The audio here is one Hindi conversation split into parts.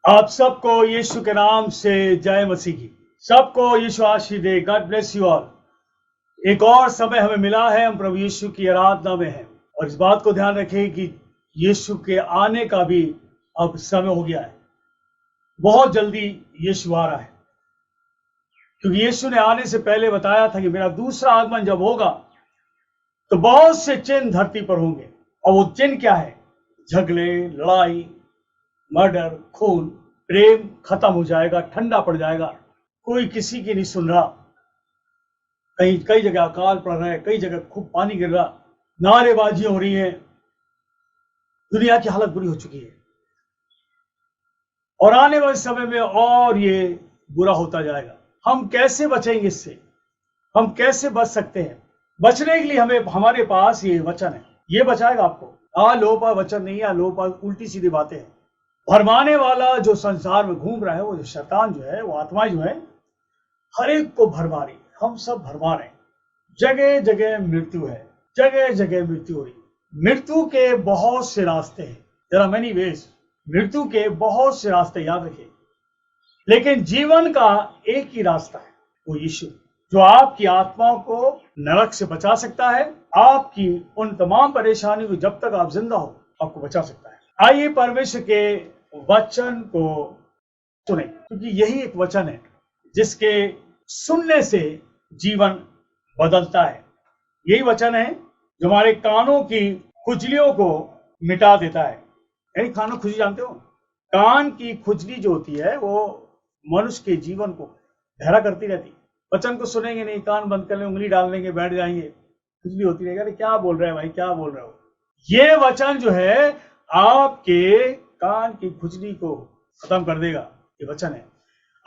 आप सबको यीशु के नाम से जय मसीह की। सबको यीशु आशीष दे। God bless you all. एक और समय हमें मिला है, हम प्रभु यीशु की आराधना में हैं और इस बात को ध्यान रखें कि यीशु के आने का भी अब समय हो गया है। बहुत जल्दी यीशु आ रहा है, क्योंकि यीशु ने आने से पहले बताया था कि मेरा दूसरा आगमन जब होगा तो बहुत से चिन्ह धरती पर होंगे। और वो चिन्ह क्या है? झगड़े, लड़ाई, मर्डर, खून, प्रेम खत्म हो जाएगा, ठंडा पड़ जाएगा, कोई किसी की नहीं सुन रहा। कई जगह अकाल पड़ रहा है, कई जगह खूब पानी गिर रहा, नारेबाजियां हो रही हैं, दुनिया की हालत बुरी हो चुकी है। और आने वाले समय में और ये बुरा होता जाएगा। हम कैसे बचेंगे इससे? हम कैसे बच सकते हैं? बचने के लिए हमें, हमारे पास ये वचन है, ये बचाएगा आपको। लोपा वचन नहीं है, लोपा उल्टी सीधी बातें हैं। भरमाने वाला जो संसार में घूम रहा है, वो जो शैतान जो है, वो आत्मा जो है, हर एक को भरमा रही है। हम सब भरमा रहे हैं। जगह जगह मृत्यु है, जगह जगह मृत्यु हो रही है। मृत्यु के बहुत से रास्ते हैं, देयर आर मेनी वेज। मृत्यु के बहुत से रास्ते, याद रखिए, लेकिन जीवन का एक ही रास्ता है, वो यीशु, जो आपकी आत्मा को नरक से बचा सकता है। आपकी उन तमाम परेशानियों को, जब तक आप जिंदा हो, आपको बचा सकता है। आइए परमेश्वर के वचन को सुने, क्योंकि यही एक वचन है जिसके सुनने से जीवन बदलता है। यही वचन है जो हमारे कानों की खुजलियों को मिटा देता है। यानी कानों खुजली, जानते हो, कान की खुजली जो होती है वो मनुष्य के जीवन को बहरा करती रहती। वचन को सुनेंगे नहीं, कान बंद कर लेंगे, उंगली डाल लेंगे, बैठ जाएंगे, खुजली होती रहेगी। अरे क्या बोल रहे हैं भाई, क्या बोल रहे हो? ये वचन जो है आपके कान की खुजली को खत्म कर देगा। ये वचन है।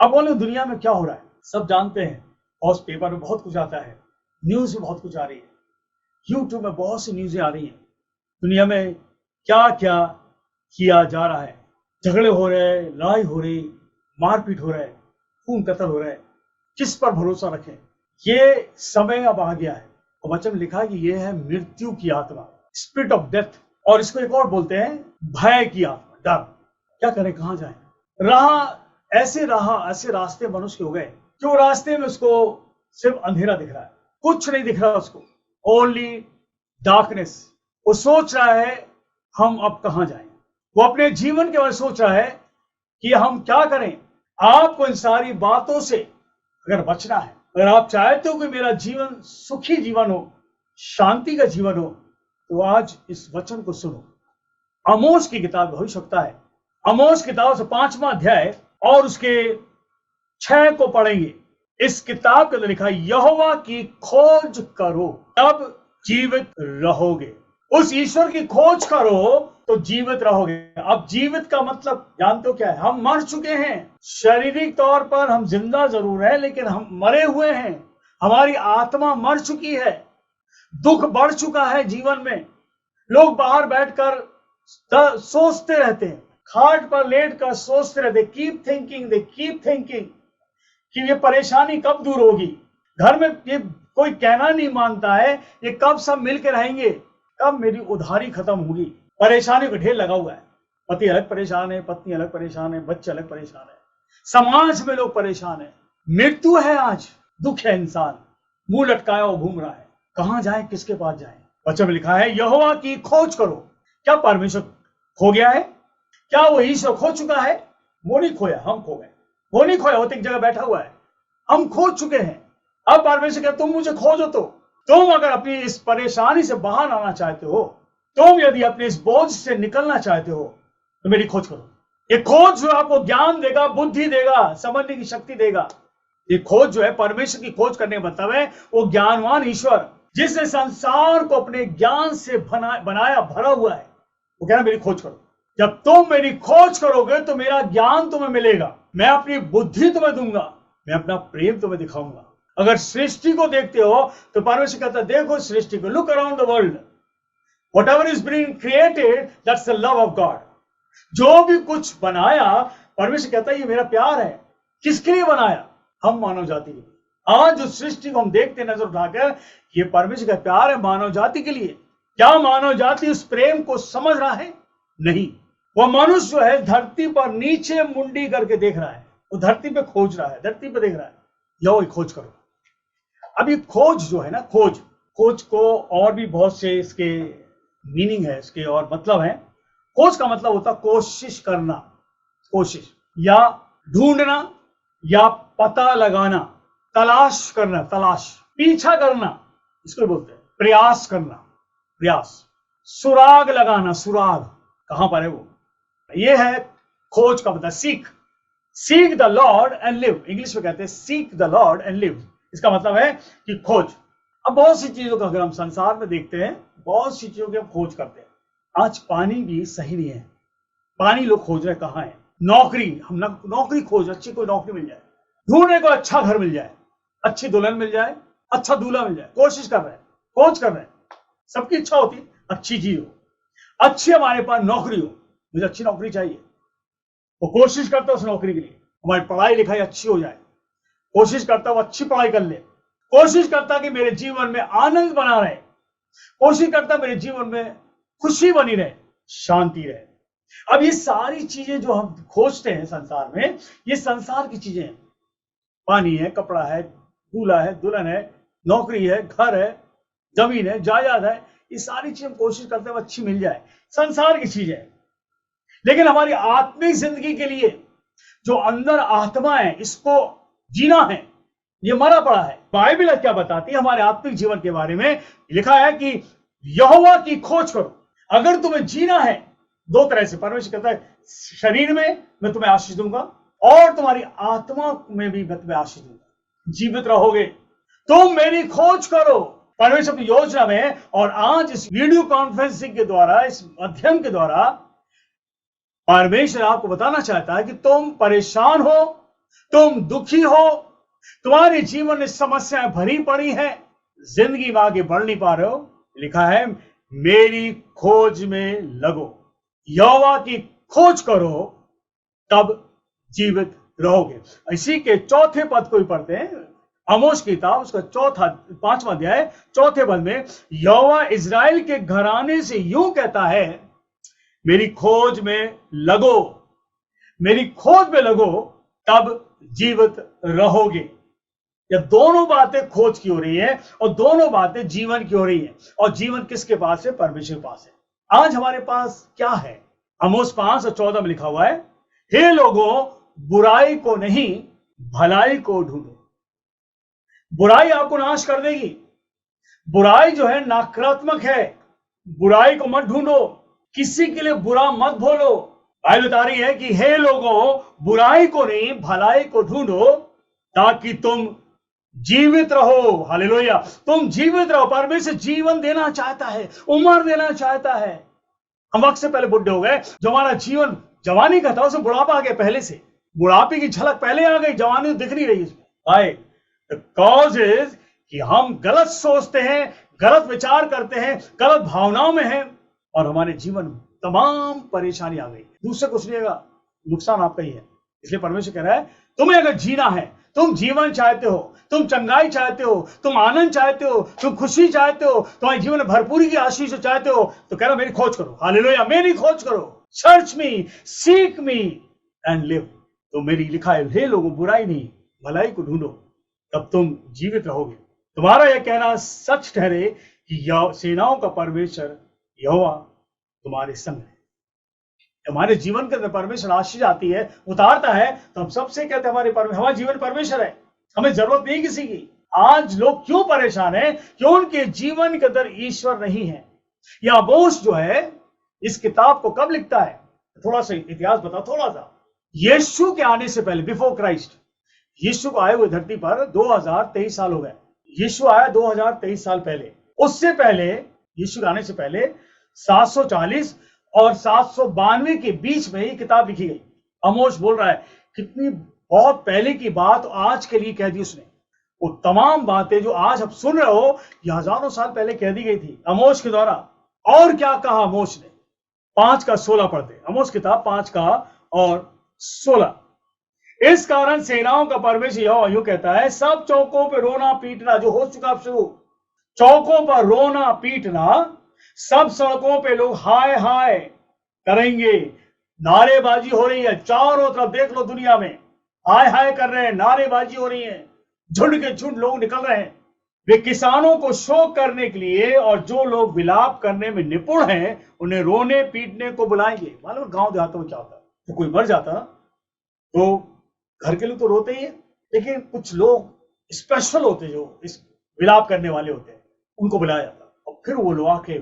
अब बोलो, दुनिया में क्या हो रहा है सब जानते हैं। और पेपर में बहुत कुछ आता है, न्यूज में बहुत कुछ आ रही है, यूट्यूब में बहुत सी न्यूजें आ रही हैं। दुनिया में क्या क्या किया जा रहा है, झगड़े हो रहे हैं, लड़ाई हो रही, मारपीट हो रहा है, खून कत्ल हो रहा है। किस पर भरोसा रखें? ये समय अब आ गया है। और वचन में लिखा है कि ये है मृत्यु की आत्मा, स्पिरिट ऑफ डेथ। और इसको एक और बोलते हैं भय की आत्मा, डर। क्या करें, कहां जाएं? ऐसे रास्ते मनुष्य के हो गए, जो रास्ते में उसको सिर्फ अंधेरा दिख रहा है, कुछ नहीं दिख रहा उसको, ओनली डार्कनेस। वो सोच रहा है हम अब कहां जाएं। वो अपने जीवन के बारे में सोच रहा है कि हम क्या करें। आपको इन सारी बातों से अगर बचना है, अगर आप चाहते हो कि मेरा जीवन सुखी जीवन हो, शांति का जीवन हो, तो आज इस वचन को सुनो। आमोस की किताब भविष्यवक्ता है, आमोस किताब से 5वां अध्याय और उसके 6 को पढ़ेंगे। इस किताब के अंदर लिखा है, यहोवा की खोज करो तब जीवित रहोगे। उस ईश्वर की खोज करो तो जीवित रहोगे। अब जीवित का मतलब जानते हो क्या है? हम मर चुके हैं। शारीरिक तौर पर हम जिंदा जरूर है, लेकिन हम मरे हुए हैं। हमारी आत्मा मर चुकी है। दुख बढ़ चुका है जीवन में। लोग बाहर बैठकर सोचते रहते हैं, खाट पर लेटकर सोचते रहते, कीप थिंकिंग कि ये परेशानी कब दूर होगी। घर में ये कोई कहना नहीं मानता है, ये कब सब मिलकर रहेंगे, कब मेरी उधारी खत्म होगी। परेशानी का ढेर लगा हुआ है। पति अलग परेशान है, पत्नी अलग परेशान है, बच्चे अलग परेशान है, समाज में लोग परेशान है। मृत्यु है, आज दुख है, इंसान मुंह लटकाया हुआ घूम रहा है। कहां जाए, किसके पास जाए? वचन में लिखा है, यहोवा की खोज करो। क्या परमेश्वर खो गया है? क्या वो ईश्वर खो चुका है? वो नहीं खोया, हम खो गए। वो नहीं खोया, वो तो एक जगह बैठा हुआ है। हम खो चुके हैं। अब परमेश्वर कहता, तुम मुझे खोजो। तो तुम अगर अपनी इस परेशानी से बाहर आना चाहते हो, तुम यदि अपने इस बोझ से निकलना चाहते हो, तो मेरी खोज करो। ये खोज जो आपको ज्ञान देगा, बुद्धि देगा, समझने की शक्ति देगा। ये खोज जो है, परमेश्वर की खोज करने का मतलब है वो ज्ञानवान ईश्वर जिसने संसार को अपने ज्ञान से बनाया, भरा हुआ है, वो कह रहा मेरी खोज करो। जब तुम मेरी खोज करोगे तो मेरा ज्ञान तुम्हें मिलेगा, मैं अपनी बुद्धि तुम्हें दूंगा, मैं अपना प्रेम तुम्हें दिखाऊंगा। अगर सृष्टि को देखते हो तो परमेश्वर कहता है, देखो सृष्टि को, look around the world, whatever is being created, that's the love of God. जो भी कुछ बनाया, परमेश्वर कहता है ये मेरा प्यार है। किसके लिए बनाया? हम मानव जाति के लिए। आज जो सृष्टि को हम देखते नजर उठाकर, ये परमेश्वर का प्यार है मानव जाति के लिए। क्या मानव जाति उस प्रेम को समझ रहा है? नहीं। वह मनुष्य जो है धरती पर नीचे मुंडी करके देख रहा है, वो धरती पे खोज रहा है, धरती पे देख रहा है, लो खोज करो। अब ये खोज जो है ना, खोज को और भी बहुत से इसके मीनिंग है, इसके और मतलब है। खोज का मतलब होता कोशिश करना, कोशिश या ढूंढना या पता लगाना, तलाश करना, तलाश, पीछा करना, इसको बोलते हैं प्रयास करना, प्रयास, सुराग लगाना, सुराग कहां पर है वो, ये है खोज का मतलब। Seek the Lord and live, English में कहते हैं seek the Lord and live, इसका मतलब है कि खोज। अब बहुत सी चीजों का अगर हम संसार में देखते हैं, बहुत सी चीजों की हम खोज करते हैं। आज पानी भी सही नहीं है, पानी लोग खोज रहे कहां है। नौकरी, हम नौकरी खोज, अच्छी कोई नौकरी मिल जाए, ढूंढने को अच्छा घर मिल जाए, अच्छी दुल्हन मिल जाए, अच्छा दूल्हा मिल जाए, कोशिश कर रहे हैं, खोज कर रहे हैं। सबकी इच्छा होती अच्छी चीज हो, अच्छी हमारे पास नौकरी हो, मुझे अच्छी नौकरी चाहिए, वो कोशिश करता है उस नौकरी के लिए, हमारी पढ़ाई लिखाई अच्छी हो जाए, कोशिश करता है वो अच्छी पढ़ाई कर ले, कोशिश करता कि मेरे जीवन में आनंद बना रहे, कोशिश करता मेरे जीवन में खुशी बनी रहे, शांति रहे। अब ये सारी चीजें जो हम खोजते हैं संसार में, ये संसार की चीजें हैं। पानी है, कपड़ा है, दूल्हा है, दुल्हन है, नौकरी है, घर है, जमीन है, जायदाद है, ये सारी चीजें हम कोशिश करते हैं अच्छी मिल जाए, संसार की चीजें। लेकिन हमारी आत्मिक जिंदगी के लिए जो अंदर आत्मा है, इसको जीना है, ये मरा पड़ा है। बाइबल क्या बताती है हमारे आत्मिक जीवन के बारे में? लिखा है कि यहोवा की खोज करो। अगर तुम्हें जीना है दो तरह से, परमेश्वर कहता है शरीर में मैं तुम्हें आशीष दूंगा और तुम्हारी आत्मा में भी मैं तुम्हें आशीष दूंगा, जीवित रहोगे। तुम मेरी खोज करो परमेश्वर की योजना में। और आज इस वीडियो कॉन्फ्रेंसिंग के द्वारा, इस अध्ययन के द्वारा परमेश्वर आपको बताना चाहता है कि तुम परेशान हो, तुम दुखी हो, तुम्हारे जीवन में समस्याएं भरी पड़ी हैं, जिंदगी में आगे बढ़ नहीं पा रहे हो, लिखा है मेरी खोज में लगो, यहोवा की खोज करो, तब जीवित रहोगे। इसी के चौथे पद को ही पढ़ते हैं, आमोस की किताब, उसका 5वां अध्याय 4 पद में यहोवा इजराइल के घराने से यूं कहता है, मेरी खोज में लगो, मेरी खोज में लगो, तब जीवित रहोगे। ये दोनों बातें खोज की हो रही है और दोनों बातें जीवन की हो रही है। और जीवन किसके पास है? परमेश्वर के पास है। आज हमारे पास क्या है? आमोस 5:14 में लिखा हुआ है, हे लोगों, बुराई को नहीं भलाई को ढूंढो। बुराई आपको नाश कर देगी। बुराई जो है नकारात्मक है, बुराई को मत ढूंढो, किसी के लिए बुरा मत बोलो। बाइबल बता रही है कि हे लोगों, बुराई को नहीं भलाई को ढूंढो ताकि तुम जीवित रहो। हालेलुया, तुम जीवित रहो। परमेश्वर जीवन देना चाहता है, उम्र देना चाहता है। हम वक्त से पहले बुढ़े हो गए, जो हमारा जीवन जवानी का था उसमें बुढ़ापा आ गया, पहले से बुढ़ापे की झलक पहले आ गई, जवानी तो दिख नहीं रही इसमें। द कॉज इज कि हम गलत सोचते हैं, गलत विचार करते हैं, गलत भावनाओं में हैं और हमारे जीवन में तमाम परेशानी आ गई। दूसरे कुछ नहीं होगा, नुकसान आपका ही है। इसलिए परमेश्वर कह रहा है, तुम्हें अगर जीना है, तुम जीवन चाहते हो, तुम चंगाई चाहते हो, तुम आनंद चाहते हो, तुम खुशी चाहते हो, तुम्हारे जीवन में भरपूरी की आशीष चाहते हो, तो कह रहा मेरी खोज करो। हालेलुया, मेरी खोज करो। Search me, seek me and live. तो मेरी लिखा है, हे लोगों, बुराई नहीं भलाई को ढूंढो, तब तुम जीवित रहोगे। तुम्हारा यह कहना सच ठहरे कि सेनाओं का परमेश्वर यहोवा तुम्हारे संग है। हमारे जीवन के अंदर परमेश्वर आशीष आती है, उतारता है, तो हम सबसे कहते हैं हमारा जीवन परमेश्वर है, हमें जरूरत नहीं किसी की। आज लोग क्यों परेशान हैं? क्यों? उनके जीवन के अंदर ईश्वर नहीं है। यह आमोस जो है इस किताब को कब लिखता है? थोड़ा सा इतिहास बताओ, थोड़ा सा। यीशु के आने से पहले, बिफोर क्राइस्ट, यीशु को आए हुए धरती पर 2023 साल हो गए। यीशु आया 2023 साल पहले। उससे पहले, यीशु के आने से पहले 740 और 792 के बीच में ये किताब लिखी गई। आमोस बोल रहा है, कितनी बहुत पहले की बात आज के लिए कह दी उसने। वो तमाम बातें जो आज आप सुन रहे हो, ये हजारों साल पहले कह दी गई थी आमोस के द्वारा। और क्या कहा आमोस ने? 5:16 पढ़ते, आमोस किताब 5:16। इस कारण सेनाओं का परमेश्वर यहोवा यूं कहता है, सब चौकों पर रोना पीटना जो हो चुका, शुरू चौकों पर रोना पीटना, सब सड़कों पे लोग हाय हाय करेंगे, नारेबाजी हो रही है चारों तरफ, देख लो दुनिया में हाय हाय कर रहे हैं, नारेबाजी हो रही है, झुंड के झुंड लोग निकल रहे हैं। वे किसानों को शोक करने के लिए और जो लोग विलाप करने में निपुण हैं उन्हें रोने पीटने को बुलाएंगे। मालूम गांव देहातों में क्या होता है, तो कोई मर जाता तो घर के लोग तो रोते ही है, लेकिन कुछ लोग स्पेशल होते जो इस विलाप करने वाले होते हैं उनको बुलाया जाता और फिर वो लोग आके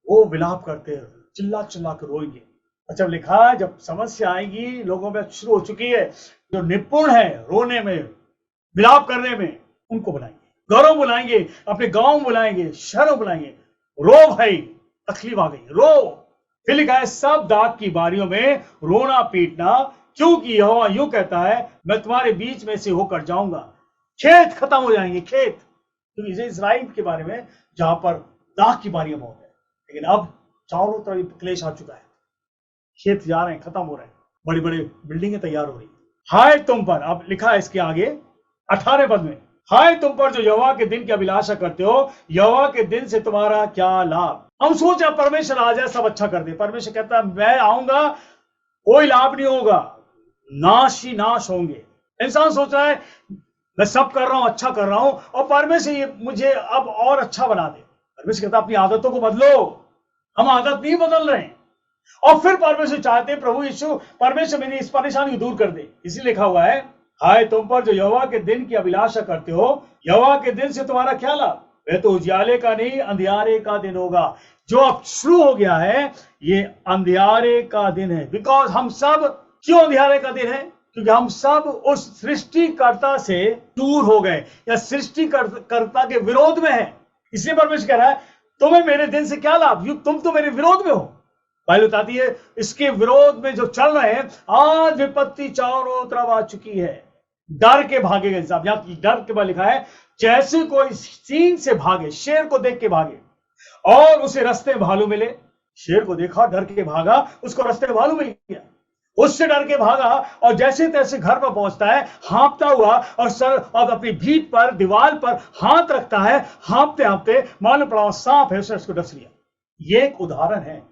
वो विलाप करते चिल्ला चिल्ला कर रोएंगे। अच्छा लिखा है जब समस्या आएगी लोगों में शुरू हो चुकी है, जो निपुण है रोने में विलाप करने में उनको बुलाएंगे, घरों बुलाएंगे, अपने गांव बुलाएंगे, शहरों बुलाएंगे। रो भाई तकलीफ आ गई, रो। फिर लिखा है सब दाग की बारियों में रोना पीटना, क्योंकि यहोवा यूं कहता है मैं तुम्हारे बीच में से होकर जाऊंगा। खेत खत्म हो जाएंगे, खेत, क्योंकि तो इस्राइल के बारे में जहां पर दाग की बारियां बहुत है, लेकिन अब चारों तरफ क्लेश आ चुका है, खेत जा रहे हैं, खत्म हो रहे हैं, बड़ी बड़ी बिल्डिंगें तैयार हो रही। हाय तुम पर, अब लिखा है इसके आगे 18 पद में, हाय तुम पर जो यहोवा के दिन की अभिलाषा करते हो, यहोवा के दिन से तुम्हारा क्या लाभ। हम सोचा परमेश्वर आ जाए सब अच्छा कर दे, परमेश्वर कहता है मैं आऊंगा कोई लाभ नहीं होगा, नाश ही नाश होंगे। इंसान सोच रहा है मैं सब कर रहा हूं, अच्छा कर रहा हूं, और परमेश्वर ये मुझे अब और अच्छा बना दे। परमेश्वर कहता अपनी आदतों को बदलो, हम आदत नहीं बदल रहे हैं। और फिर परमेश्वर चाहते हैं प्रभु यीशु परमेश्वर मेरी इस परेशानी को दूर कर दे। इसी लिखा हुआ है हाय तुम पर जो यहोवा के दिन की अभिलाषा करते हो, यहोवा के दिन से तुम्हारा क्या लाभ। वह तो उजियाले का नहीं अंधियारे का दिन होगा। जो अब शुरू हो गया है ये अंधियारे का दिन है। बिकॉज हम सब, क्यों अंधियारे का दिन है, क्योंकि हम सब उस सृष्टिकर्ता से दूर हो गए या सृष्टिकर्ता के विरोध में है। इसलिए परमेश्वर कह रहा है तुम्हें मेरे दिन से क्या लाभ, तुम तो मेरे विरोध में हो। बाइबल बताती है इसके विरोध में जो चल रहे हैं, आज विपत्ति चारों तरफ आ चुकी है, डर के भागेगा इंसान। यहां डर के बाद लिखा है जैसे कोई सींग से भागे, शेर को देख के भागे और उसे रास्ते में भालू मिले। शेर को देखा, डर के भागा, उसको रास्ते में भालू मिल गया, उससे डर के भागा और जैसे तैसे घर पर पहुंचता है हाँपता हुआ, और सर और अपनी भीत पर दीवार पर हाथ रखता है, हाँपते हाँपते मालूम पड़ा सांप है, उसको डस लिया। ये एक उदाहरण है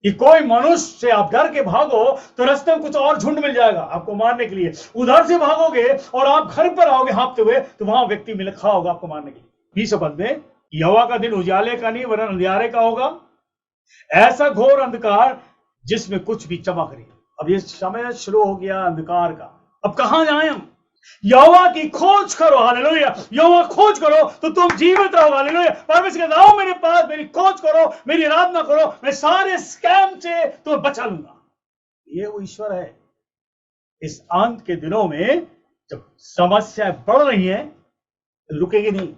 कि कोई मनुष्य से आप डर के भागो तो रास्ते में कुछ और झुंड मिल जाएगा आपको मारने के लिए। उधर से भागोगे और आप घर पर आओगे हाँपते हुए तो वहां व्यक्ति मिल खड़ा होगा आपको मारने के लिए। 20 पद में यहोवा का दिन उजाले का नहीं वरन अंधियारे का होगा, ऐसा घोर अंधकार जिसमें कुछ भी चमक नहीं। अब ये समय शुरू हो गया अंधकार का, अब कहां जाए हम। यहोवा की खोज करो, हालेलुया। यहोवा खोज करो तो तुम जीवित रहो, हालेलुया। परमेश्वर कहता आओ मेरे पास, मेरी खोज करो, मेरी आराधना करो, मैं सारे स्कैम से तुम्हें बचा लूंगा। ये वो ईश्वर है। इस अंत के दिनों में जब समस्याएं बढ़ रही हैं रुकेगी नहीं।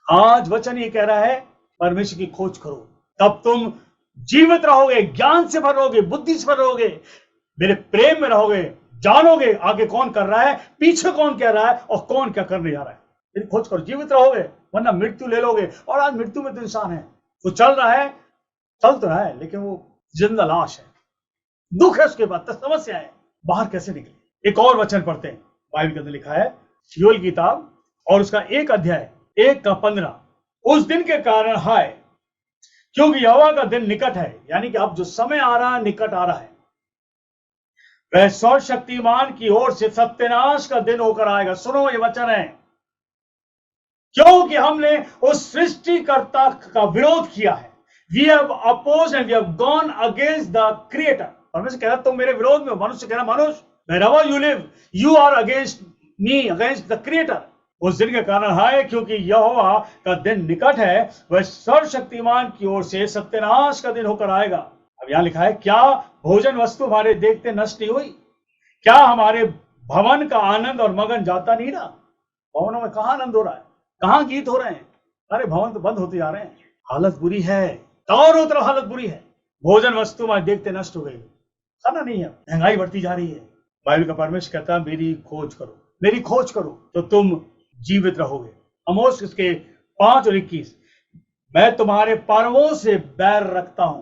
आज वचन ये कह रहा है परमेश्वर की खोज करो, तब तुम जीवित रहोगे, ज्ञान से भरोगे, बुद्धि से भरोगे, मेरे प्रेम में रहोगे, जानोगे आगे कौन कर रहा है, पीछे कौन कह रहा है और कौन क्या करने जा रहा है। मेरी खोज करो, जीवित रहोगे, वरना मृत्यु ले लोगे। और आज मृत्यु में तो इंसान है, वो चल रहा है, चल तो रहा है, लेकिन वो जिंदा लाश है, दुख है उसके बाद, तो समस्या है, बाहर कैसे निकले। एक और वचन पढ़ते हैं, बाइबल के अंदर लिखा है योएल की किताब और उसका 1 अध्याय 1:15, उस दिन के कारण हाय क्योंकि यहोवा का दिन निकट है। यानी कि अब जो समय आ रहा है निकट आ रहा है, वह सर्वशक्तिमान की ओर से सत्यानाश का दिन होकर आएगा। सुनो ये वचन है, क्योंकि हमने उस सृष्टिकर्ता का विरोध किया है। We have opposed and we have gone against the creator. परमेश्वर कह रहा तुम मेरे विरोध में हो। मनुष्य कह रहा मनुष्य wherever you live you are against me, against the creator। उस दिन के कारण हाय क्योंकि यहोवा का दिन निकट है, वह सर्वशक्तिमान की ओर से सत्यानाश का दिन होकर आएगा। अब यहां लिखा है क्या भोजन वस्तु हमारे देखते नष्ट नहीं हुई, क्या हमारे भवन का आनंद और मगन जाता नहीं ना। भवनों में कहां आनंद हो रहा है, कहां गीत हो रहे हैं, अरे भवन तो बंद होते जा रहे हैं। हालत बुरी है, चारों तरफ हालत बुरी है। भोजन वस्तु हमारे देखते नष्ट हो गई, खाना नहीं है, महंगाई बढ़ती जा रही है। बाइबल का परमेश्वर कहता है मेरी खोज करो, मेरी खोज करो तो तुम जीवित रहोगे। आमोस इसके 5 और 21, मैं तुम्हारे पर्वों से बैर रखता हूं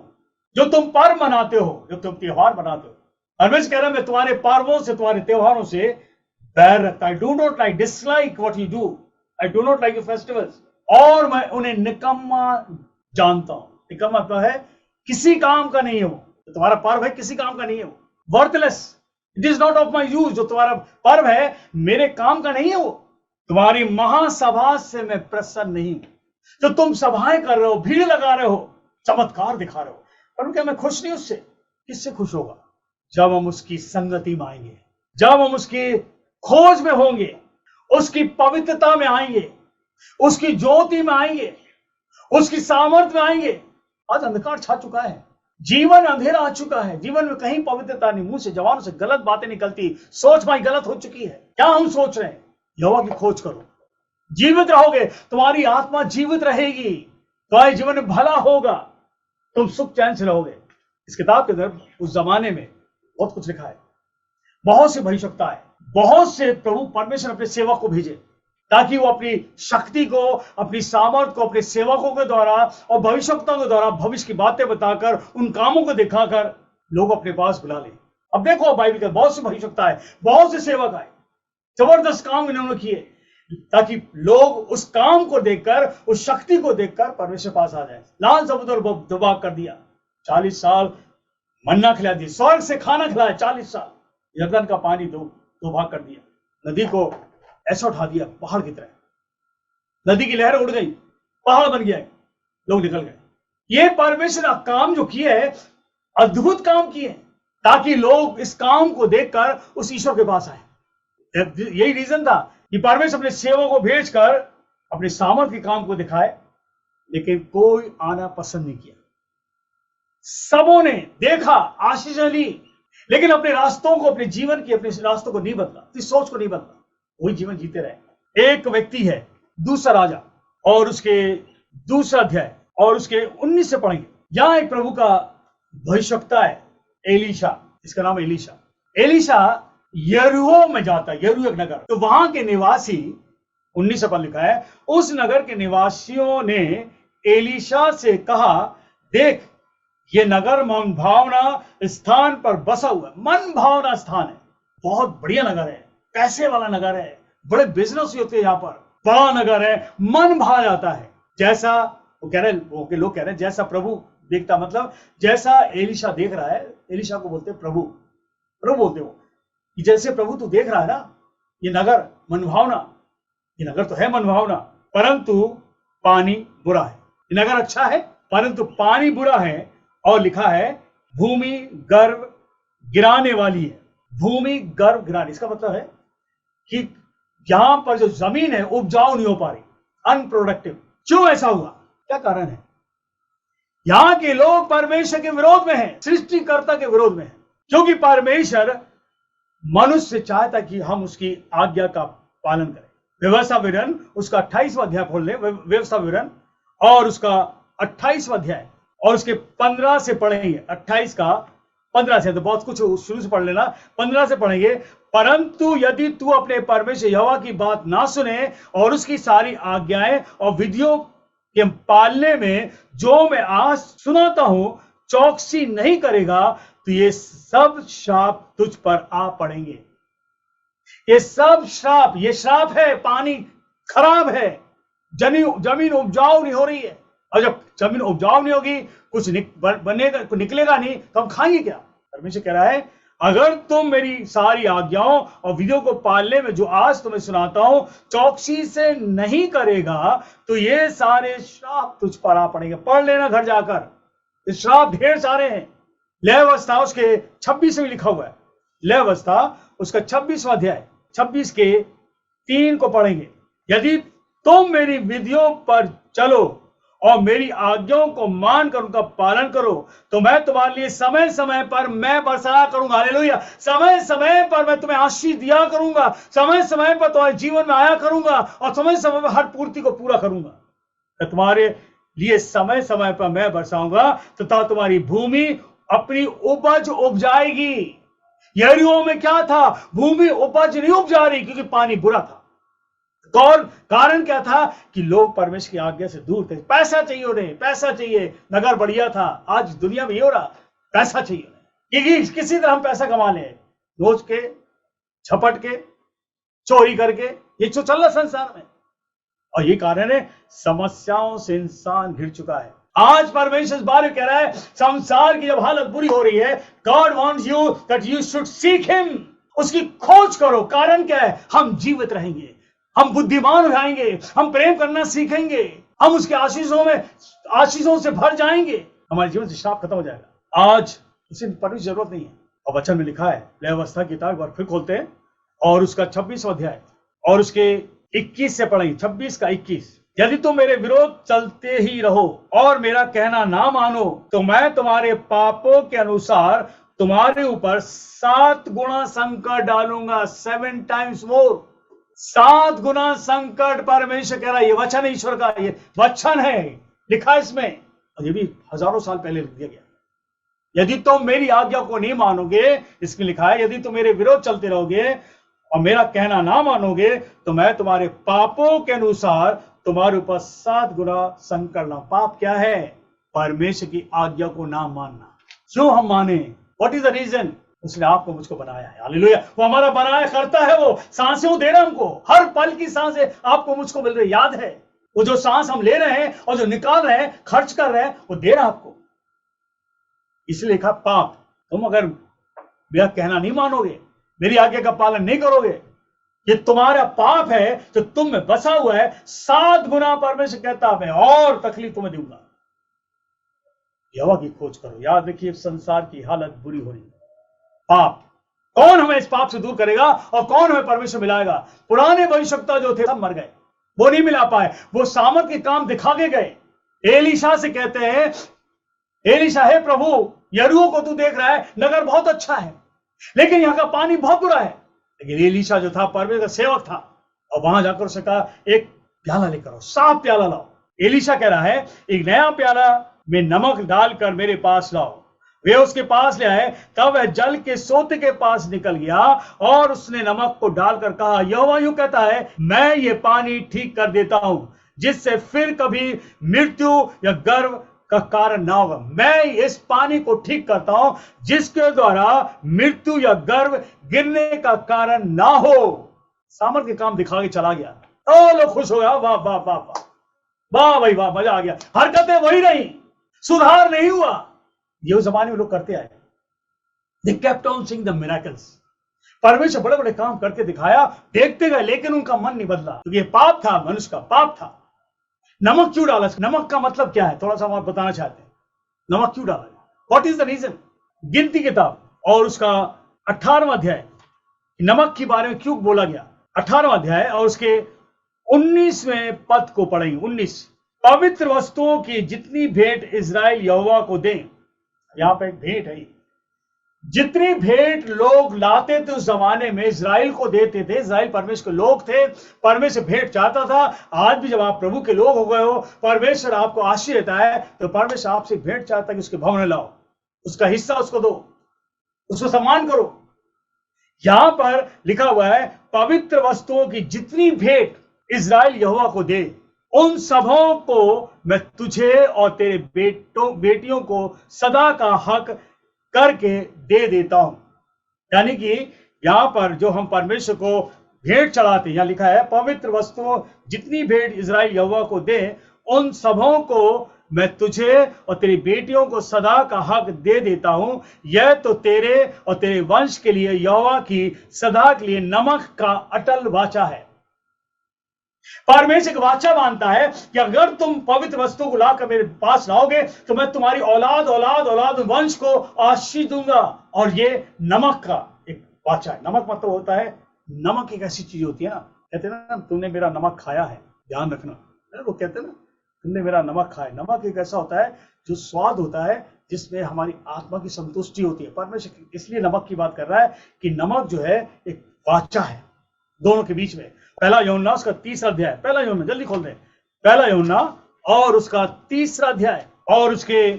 जो तुम पर्व मनाते हो, जो तुम त्योहार मनाते हो। परमेश्वर कह रहा है मैं तुम्हारे पर्वों से, तुम्हारे त्योहारों से बैर रखता। I do not like, dislike what you do, I do not like your festivals. और मैं उन्हें निकम्मा जानता हूं। निकम्मा मतलब है किसी काम का नहीं है वो, तो तुम्हारा पर्व है किसी काम का नहीं है, वो worthless, it is not of my use. जो तुम्हारा पर्व है मेरे काम का नहीं है वो। तुम्हारी महासभा से मैं प्रसन्न नहीं हूं। जो तुम सभाएं कर रहे हो, भीड़ लगा रहे हो, चमत्कार दिखा रहे हो, पर क्या मैं खुश नहीं उससे? किससे खुश होगा? जब हम उसकी संगति में आएंगे, जब हम उसकी खोज में होंगे, उसकी पवित्रता में आएंगे, उसकी ज्योति में आएंगे, उसकी सामर्थ्य में आएंगे। आज अंधकार छा चुका है, जीवन अंधेरा आ चुका है, जीवन में कहीं पवित्रता नहीं, मुंह से जवानों से गलत बातें निकलती, सोच भाई गलत हो चुकी है। क्या हम सोच रहे हैं? यहोवा की खोज करो, जीवित रहोगे, तुम्हारी आत्मा जीवित रहेगी, तुम्हारे जीवन में भला होगा, तुम सुख चैन से रहोगे। इस किताब के अंदर उस जमाने में बहुत कुछ लिखा है। बहुत से भविष्यवक्ता है, बहुत से प्रभु परमेश्वर अपने सेवक को भेजे ताकि वो अपनी शक्ति को, अपनी सामर्थ को अपने सेवकों के द्वारा और भविष्यवक्ताओं के द्वारा भविष्य की बातें बताकर, उन कामों को दिखाकर लोग अपने पास बुला ले। अब देखो बाइबल के बहुत से भविष्यवक्ता है, बहुत से सेवक आए, जबरदस्त काम इन्होंने किए ताकि लोग उस काम को देखकर, उस शक्ति को देखकर परमेश्वर पास आ जाए। लाल समुद्र दबा कर दिया, 40 साल मन्ना खिला दिया, स्वर्ग से खाना खिलाया 40 साल, यरदन का पानी दो भाग कर दिया, नदी को ऐसा उठा दिया पहाड़ की तरह, नदी की लहर उड़ गई, पहाड़ बन गया, लोग निकल गए। ये परमेश्वर काम जो किए है, अद्भुत काम किए ताकि लोग इस काम को देखकर उस ईश्वर के पास आए। यही रीजन था कि परमेश्वर अपने सेवकों को भेजकर अपने सामर्थ के काम को दिखाए, लेकिन कोई आना पसंद नहीं किया। सबों ने देखा, आशीष ली, लेकिन अपने रास्तों को, अपने जीवन की, अपने रास्तों को नहीं बदला, अपनी सोच को नहीं बदला, वही जीवन जीते रहे। एक व्यक्ति है, दूसरा राजा और उसके दूसरा अध्याय और उसके 19 से पढ़ेंगे। यहां एक प्रभु का भविष्यवक्ता है एलीशा, इसका नाम एलीशा। एलीशा यरीहो में जाता है, यरीहो एक नगर, तो वहां के निवासी, 19 से लिखा है, उस नगर के निवासियों ने एलीशा से कहा, देख ये नगर मन भावना स्थान पर बसा हुआ है। मन भावना स्थान है, बहुत बढ़िया नगर है, पैसे वाला नगर है, बड़े बिजनेस होते हैं यहाँ पर, बड़ा नगर है, मन भा जाता है। जैसा वो कह रहे, वो के लोग कह रहे हैं जैसा प्रभु देखता, मतलब जैसा एलीशा देख रहा है, एलीशा को बोलते प्रभु, प्रभु बोलते हो कि जैसे प्रभु तू देख रहा है ना, ये नगर मनभावना, ये नगर तो है मनभावना, परंतु पानी बुरा है। ये नगर अच्छा है परंतु पानी बुरा है, और लिखा है भूमि गर्भ गिराने वाली है। भूमि गर्भ गिराने, इसका मतलब है कि यहां पर जो जमीन है उपजाऊ नहीं हो पा रही, अनप्रोडक्टिव। क्यों ऐसा हुआ? क्या कारण है? यहां के लोग परमेश्वर के विरोध में हैं, सृष्टिकर्ता के विरोध में हैं, क्योंकि परमेश्वर मनुष्य से चाहता कि हम उसकी आज्ञा का पालन करें। व्यवस्था विवरण उसका 28वां अध्याय खोल लें, व्यवस्था विवरण और उसका 28वां अध्याय और उसके 15 से पढ़ेंगे, 28 का 15 से, तो बहुत कुछ शुरू से पढ़ लेना, 15 से पढ़ेंगे। परंतु यदि तू अपने परमेश्वर यहोवा की बात ना सुने और उसकी सारी आज्ञाएं और विधियों के पालने में जो मैं आज सुनाता हूं चौकसी नहीं करेगा, तो ये सब श्राप तुझ पर आ पड़ेंगे। ये सब श्राप, ये श्राप है, पानी खराब है, जमीन उपजाऊ नहीं हो रही है, और जब जमीन उपजाऊ नहीं होगी, कुछ बनेगा, कुछ निकलेगा नहीं, तो हम खाएंगे क्या? परमेश्वर कह रहा है, अगर तुम मेरी सारी आज्ञाओं और विधियों को पालने में जो आज तुम्हें सुनाता हूं चौकसी से नहीं करेगा, तो ये सारे श्राप तुझ पर आ पड़ेंगे। पढ़ लेना घर जाकर, श्राप ढेर सारे हैं। लय अवस्था उसके 26 में लिखा हुआ है, लय अवस्था उसका 26वां अध्याय 26 के 3 को पढ़ेंगे। यदि तुम मेरी विधियों पर चलो और मेरी आज्ञाओं को मानकर उनका पालन करो, तो मैं तुम्हारे लिए समय समय पर मैं बरसाया करूंगा। हालेलुया। समय समय पर मैं तुम्हें आशीष दिया करूंगा, समय समय पर तुम्हारे जीवन में आया करूंगा, और समय समय पर हर पूर्ति को पूरा करूंगा। तो तुम्हारे लिए समय समय पर मैं बरसाऊंगा, तथा तुम्हारी भूमि अपनी उपज उपजाएगी। यरीहो में क्या था? भूमि उपज नहीं उपजा रही क्योंकि पानी बुरा था। और कारण क्या था? कि लोग परमेश्वर की आज्ञा से दूर थे। पैसा चाहिए उन्हें, पैसा चाहिए। नगर बढ़िया था, आज दुनिया में ये हो रहा, पैसा चाहिए क्योंकि किसी तरह हम पैसा कमा लें, रोज के, झपट के, चोरी करके, ये जो चल रहा संसार में। और ये कारण है, समस्याओं से इंसान घिर चुका है। आज परमेश्वर इस बारे में कह रहा है, संसार की जब हालत बुरी हो रही है, God wants you that you should seek him. उसकी खोज करो। कारण क्या है? हम जीवित रहेंगे, हम बुद्धिमान हो जाएंगे, हम प्रेम करना सीखेंगे, हम उसके आशीषों से भर जाएंगे, हमारे जीवन से श्राप खत्म हो जाएगा। आज उसे पढ़ने की जरूरत नहीं है। और वचन में लिखा है, व्यवस्था की किताब पर फिर खोलते हैं और उसका 26वां अध्याय और उसके 21 से पढ़ेंगे, 26 का 21। यदि तुम मेरे विरोध चलते ही रहो और मेरा कहना ना मानो, तो मैं तुम्हारे पापों के अनुसार तुम्हारे ऊपर 7 गुना संकट डालूंगा। 7 टाइम्स मोर। 7 गुना संकट परमेश्वर कह रहा है। ये वचन है ईश्वर का, ये वचन है, लिखा है इसमें, और ये भी हजारों साल पहले लिख दिया गया। यदि तुम मेरी आज्ञा को नहीं मानोगे, इसमें लिखा है, यदि तुम मेरे विरोध चलते रहोगे और मेरा कहना ना मानोगे, तो मैं तुम्हारे पापों के अनुसार तुम्हारे ऊपर 7 गुना संकट लाऊं। पाप क्या है? परमेश्वर की आज्ञा को ना मानना। क्यों हम माने? What is the reason? उसने आपको मुझको बनाया है। हालेलुया। वो हमारा बनाया करता है, वो सांसें वो दे रहा है हमको, हर पल की सांसें आपको मुझको मिल रही। याद है वो जो सांस हम ले रहे हैं और जो निकाल रहे हैं, खर्च कर रहे हैं, वो दे रहा है आपको। इसलिए लिखा पाप। तुम अगर मेरा कहना नहीं मानोगे, मेरी आज्ञा का पालन नहीं करोगे, ये तुम्हारा पाप है जो तुम में बसा हुआ है। 7 गुना परमेश्वर कहता है मैं और तकलीफ तुम्हें दूंगा। यहोवा की खोज करो। याद रखिए, संसार की हालत बुरी हो रही है। पाप, कौन हमें इस पाप से दूर करेगा और कौन हमें परमेश्वर मिलाएगा? पुराने भविष्यवक्ता जो थे सब मर गए, वो नहीं मिला पाए। वो सामर्थ के काम दिखा के गए। एलीशा से कहते हैं, एलीशा, हे प्रभु, यरीहो को तू देख रहा है, नगर बहुत अच्छा है, लेकिन यहां का पानी बहुत बुरा है। लेकिन एलीशा जो था परमेश्वर का सेवक था, और वहां जाकर उसने कहा, एक प्याला लेकर आओ, साफ प्याला लाओ। एलीशा कह रहा है, एक नया प्याला में नमक डालकर मेरे पास लाओ। वे उसके पास ले आए। तब वह जल के सोते के पास निकल गया और उसने नमक को डालकर कहा, यहोवा यूं कहता है, मैं ये पानी ठीक कर देता हूं, जिससे फिर कभी मृत्यु या गर्व का कारण ना होगा। मैं इस पानी को ठीक करता हूं जिसके द्वारा मृत्यु या गर्व गिरने का कारण ना हो। सामर्थ के काम दिखा के चला गया। ओ लोग खुश हो गया, वाह वाह वाह वाह वाह भाई वाह, मजा आ गया। हरकतें वही रही, सुधार नहीं हुआ। ये उस जमाने में लोग करते आए। They kept on seeing the miracles। परमेश्वर बड़े बड़े काम करके दिखाया, देखते गए, लेकिन उनका मन नहीं बदला, क्योंकि ये पाप था, मनुष्य का पाप था। नमक क्यों डाला? नमक का मतलब क्या है? थोड़ा सा हम आप बताना चाहते हैं, नमक क्यों डाला? What is the reason? गिनती किताब और उसका 18वां अध्याय, नमक के बारे में क्यों बोला गया। 18वां अध्याय और उसके 19वें पद को पढ़ेंगे। 19, पवित्र वस्तुओं की जितनी भेंट इजराइल यहोवा को दें। यहां पे एक भेंट है। जितनी भेंट लोग लाते थे उस जमाने में, इजराइल को देते थे। इजराइल परमेश्वर के लोग थे, परमेश्वर भेंट चाहता था। आज भी जब आप प्रभु के लोग हो गए हो, परमेश्वर आपको आशीष देता है, तो परमेश्वर आपसे भेंट चाहता है कि उसके भवन में लाओ, उसका हिस्सा उसको दो, उसको सम्मान करो। यहां पर लिखा हुआ है, पवित्र वस्तुओं की जितनी भेंट इजराइल यहोवा को दे, उन सबों को मैं तुझे और तेरे बेटियों को सदा का हक करके दे देता हूं। यानी कि यहां पर जो हम परमेश्वर को भेंट चढ़ाते हैं, यहां लिखा है, पवित्र वस्तुओं जितनी भेंट इजराइल यहोवा को दे, उन सबों को मैं तुझे और तेरी बेटियों को सदा का हक दे देता हूं। यह तो तेरे और तेरे वंश के लिए यहोवा की सदा के लिए नमक का अटल वाचा है। परमेश्वर एक वाचा मानता है कि अगर तुम पवित्र वस्तु को लाकर मेरे पास लाओगे, तो मैं तुम्हारी औलाद औलाद औलाद वंश को आशीष दूंगा। और ये नमक का एक वाचा है। नमक मतलब होता है, नमक एक ऐसी चीज होती है ना, कहते हैं ना, तुमने मेरा नमक खाया है, ध्यान रखना। वो कहते हैं ना, तुमने मेरा नमक खाया। नमक एक ऐसा होता है जो स्वाद होता है, जिसमें हमारी आत्मा की संतुष्टि होती है। परमेश्वर इसलिए नमक की बात कर रहा है कि नमक जो है एक वाचा है दोनों के बीच में। पहला यूहन्ना उसका 3रा अध्याय, पहला यूहन्ना, जल्दी खोल दे, पहला यूहन्ना और उसका 3रा अध्याय और उसके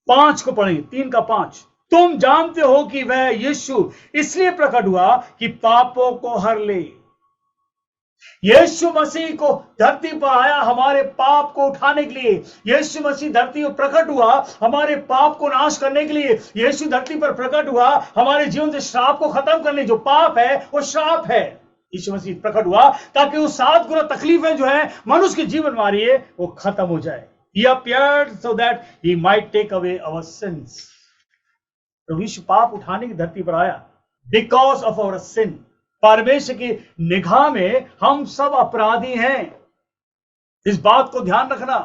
5 को पढ़ेंगे, 3 का 5। तुम जानते हो कि वह यीशु इसलिए प्रकट हुआ कि पापों को हर ले। यीशु मसीह को धरती पर आया हमारे पाप को उठाने के लिए। यीशु मसीह धरती पर प्रकट हुआ हमारे पाप को नाश करने के लिए। यीशु धरती पर प्रकट हुआ हमारे जीवन से श्राप को खत्म करने। जो पाप है वो श्राप है। यीशु मसीह प्रकट हुआ ताकि वो 7 गुना तकलीफें जो है मनुष्य के जीवन में आ रही है, वो खत्म हो जाए। He appeared so that he might take away our sins. प्रभु यीशु पाप उठाने की धरती पर आया because of our sin. परमेश्वर की निगाह में हम सब अपराधी हैं। इस बात को ध्यान रखना।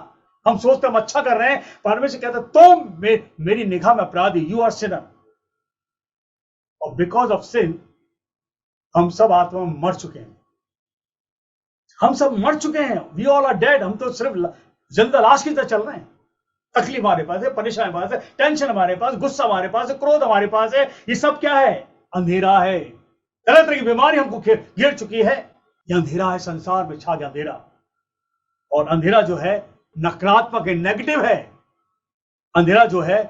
हम सोचते हम अच्छा कर रहे हैं, परमेश्वर कहता तुम मेरी निगाह में अपराधी, यू आर सिनर। और बिकॉज ऑफ सिन हम सब आत्मा में मर चुके हैं। हम सब मर चुके हैं। We all are dead. हम तो सिर्फ जिंदा लाश की तरह चल रहे हैं। तकलीफ हमारे पास है, परेशानी हमारे पास है, टेंशन हमारे पास, गुस्सा हमारे पास है, क्रोध हमारे पास है। ये सब क्या है? अंधेरा है। तरह तरह की बीमारी हमको घेर चुकी है। यह अंधेरा है, संसार में छा गया अंधेरा। और अंधेरा जो है नकारात्मक है, नेगेटिव है। अंधेरा जो है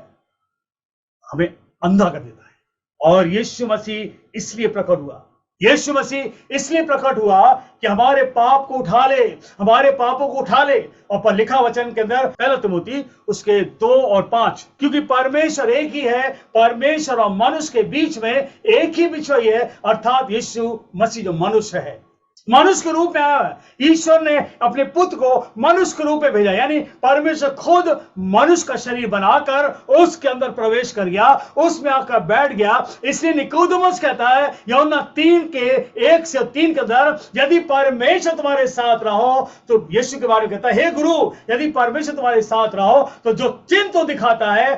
हमें अंधा कर देता है। और यीशु मसीह इसलिए प्रकट हुआ। यीशु मसीह इसलिए प्रकट हुआ कि हमारे पाप को उठा ले, हमारे पापों को उठा ले। और पर लिखा वचन के अंदर पहला तिमोथी उसके 2 और 5, क्योंकि परमेश्वर एक ही है, परमेश्वर और मनुष्य के बीच में एक ही बिछुआई है, अर्थात यीशु मसीह जो मनुष्य है, मनुष्य के रूप में आया है। ईश्वर ने अपने पुत्र को मनुष्य के रूप में भेजा, यानी परमेश्वर खुद मनुष्य का शरीर बनाकर उसके अंदर प्रवेश कर गया, उसमें आकर बैठ गया। इसलिए निकोदेमुस कहता है यूहन्ना 3 के 1 से 3 के अंदर, यदि परमेश्वर तुम्हारे साथ रहो, तो यीशु के बारे में कहता है, हे गुरु, यदि परमेश्वर तुम्हारे साथ रहो तो जो चिन्ह तो दिखाता है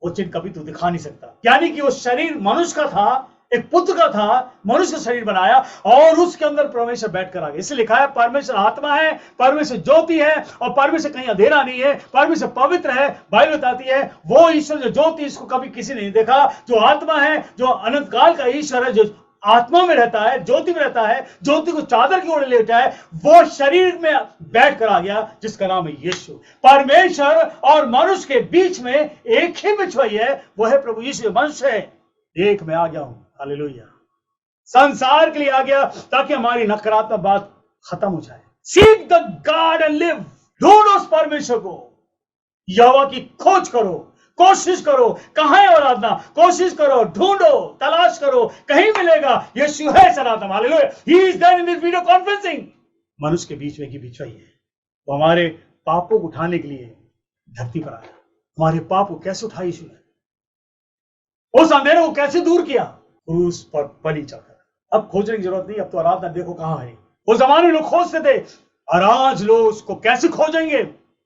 वो चिन्ह कभी तो दिखा नहीं सकता। यानी कि वो शरीर मनुष्य का था, एक पुत्र का था, मनुष्य का शरीर बनाया और उसके अंदर परमेश्वर बैठकर आ गया। इसलिए लिखा है परमेश्वर आत्मा है, परमेश्वर ज्योति है और परमेश्वर कहीं अंधेरा नहीं है, परमेश्वर पवित्र है। बाइबल बताती है वो ईश्वर जो ज्योति, इसको कभी किसी ने नहीं देखा, जो आत्मा है, जो अनंत काल का ईश्वर है, जो आत्मा में रहता है, ज्योति में रहता है, ज्योति को चादर की ओर लेटा है, वो शरीर में बैठ कर आ गया, जिसका नाम है यीशु। परमेश्वर और मनुष्य के बीच में एक ही बिछुआई है, वो है प्रभु यीशु। मनुष्य है, एक मैं आ गया हूं, हालेलुया। संसार के लिए आ गया ताकि हमारी नकारात्मक बात खत्म हो जाए। Seek the God and live. ढूंढो उस परमेश्वर को, यहोवा की खोज करो, कोशिश करो। कहां है आराधना? कोशिश करो, ढूंढो, तलाश करो, कहीं मिलेगा। यीशु है सनातन, hallelujah. He is there in this video conferencing. मनुष्य के बीच में की बिछुआई है। वो हमारे पापों को उठाने के लिए धरती पर आया। हमारे पाप को कैसे उठाई यीशु ने? उस अंधेरे को कैसे दूर किया? क्रूस पर बलि चढ़कर। अब खोजने की जरूरत नहीं, अब तो आराधना देखो कहां है। उस जमाने में लोग खोजते थे, और आज लोग उसको कैसे खोजेंगे?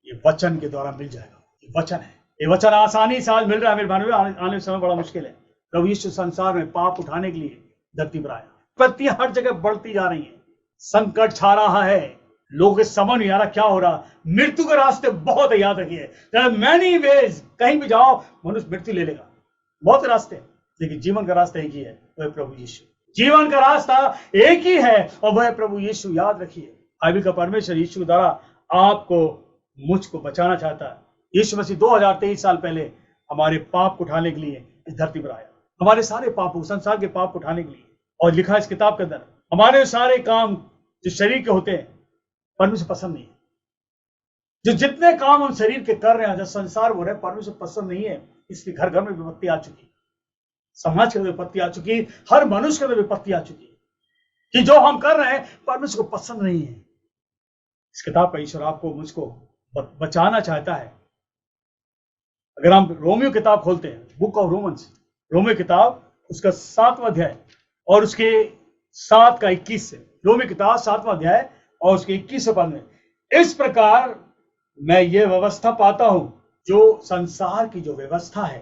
ये वचन के द्वारा मिल जाएगा। ये वचन है, ये वचन आसानी से आज मिल रहा है मेरे भाइयों। आने समय बड़ा मुश्किल है। प्रभु यीशु संसार में पाप उठाने के लिए धरती पर आया। विपत्तियां हर जगह बढ़ती जा रही हैं, संकट छा रहा है, लोगों के समझ नहीं आ रहा क्या हो रहा। मृत्यु के रास्ते बहुत है, याद रखिए। मैनी वेज, कहीं भी जाओ मनुष्य मृत्यु ले लेगा। बहुत रास्ते, लेकिन जीवन का रास्ता एक ही है, वह प्रभु यीशु। जीवन का रास्ता एक ही है और वह प्रभु यीशु। याद रखिए, बाइबल का परमेश्वर यीशु के द्वारा आपको, मुझको बचाना चाहता है। यीशु मसीह 2023 साल पहले हमारे पाप को उठाने के लिए इस धरती पर आया, हमारे सारे पापों, संसार के पाप को उठाने के लिए। और लिखा है इस किताब के अंदर, हमारे सारे काम जो शरीर के होते हैं परमेश्वर पसंद नहीं है। जो जितने काम हम शरीर के कर रहे हैं, जो संसार हो रहे हैं, परमेश्वर पसंद नहीं है। इसलिए घर घर में विपत्ति आ चुकी, समाज के अंदर विपत्ति आ चुकी, हर मनुष्य के अंदर विपत्ति आ चुकी कि जो हम कर रहे हैं परमेश्वर को पसंद नहीं है। इस किताब का ईश्वर आपको, मुझको बचाना चाहता है। अगर हम रोमियो किताब खोलते हैं, बुक ऑफ रोमन्स, रोमियो किताब उसका 7वां अध्याय और उसके 7 का 21 से, रोमियो किताब 7वां अध्याय और उसके 21 से पद में, इस प्रकार मैं ये व्यवस्था पाता हूं, जो संसार की जो व्यवस्था है,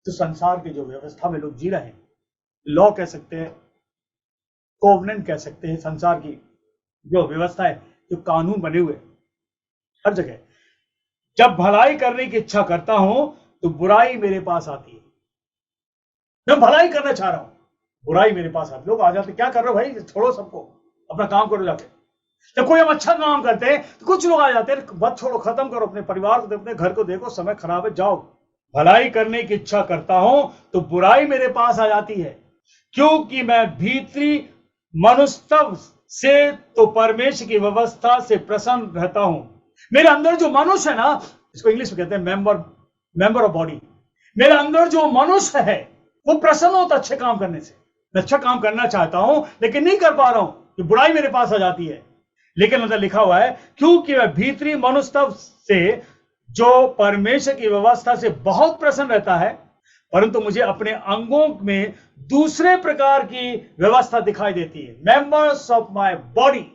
तो संसार की जो व्यवस्था में लोग जी रहे हैं, लॉ कह सकते हैं, कोवेनेंट कह सकते हैं, संसार की जो व्यवस्था है, जो कानून बने हुए हर जगह। जब भलाई करने की इच्छा करता हूं तो बुराई मेरे पास आती है। मैं भलाई करना चाह रहा हूं, बुराई मेरे पास आती है। लोग आ जाते, क्या कर रहे हो भाई, छोड़ो सबको, अपना काम करो जाके। जब कोई हम अच्छा काम करते हैं तो कुछ लोग आ जाते हैं, बस छोड़ो, खत्म करो, अपने परिवार को, अपने घर को देखो, समय खराब है, जाओ। भलाई करने की इच्छा करता हूं तो बुराई मेरे पास आ जाती है, क्योंकि मैं भीतरी मनुष्यत्व से तो परमेश्वर की व्यवस्था से प्रसन्न रहता हूं। मेरे अंदर जो मनुष्य है ना, इसको इंग्लिश में कहते हैं मेंबर ऑफ बॉडी। मेरे अंदर जो मनुष्य है वो प्रसन्न होता अच्छे काम करने से। मैं अच्छा काम करना चाहता हूं लेकिन नहीं कर पा रहा हूं, कि बुराई मेरे पास आ जाती है। लेकिन अंदर लिखा हुआ है क्योंकि वह भीतरी मनुष्य से जो परमेश्वर की व्यवस्था से बहुत प्रसन्न रहता है, परंतु मुझे अपने अंगों में दूसरे प्रकार की व्यवस्था दिखाई देती है। मेंबर्स ऑफ माय बॉडी,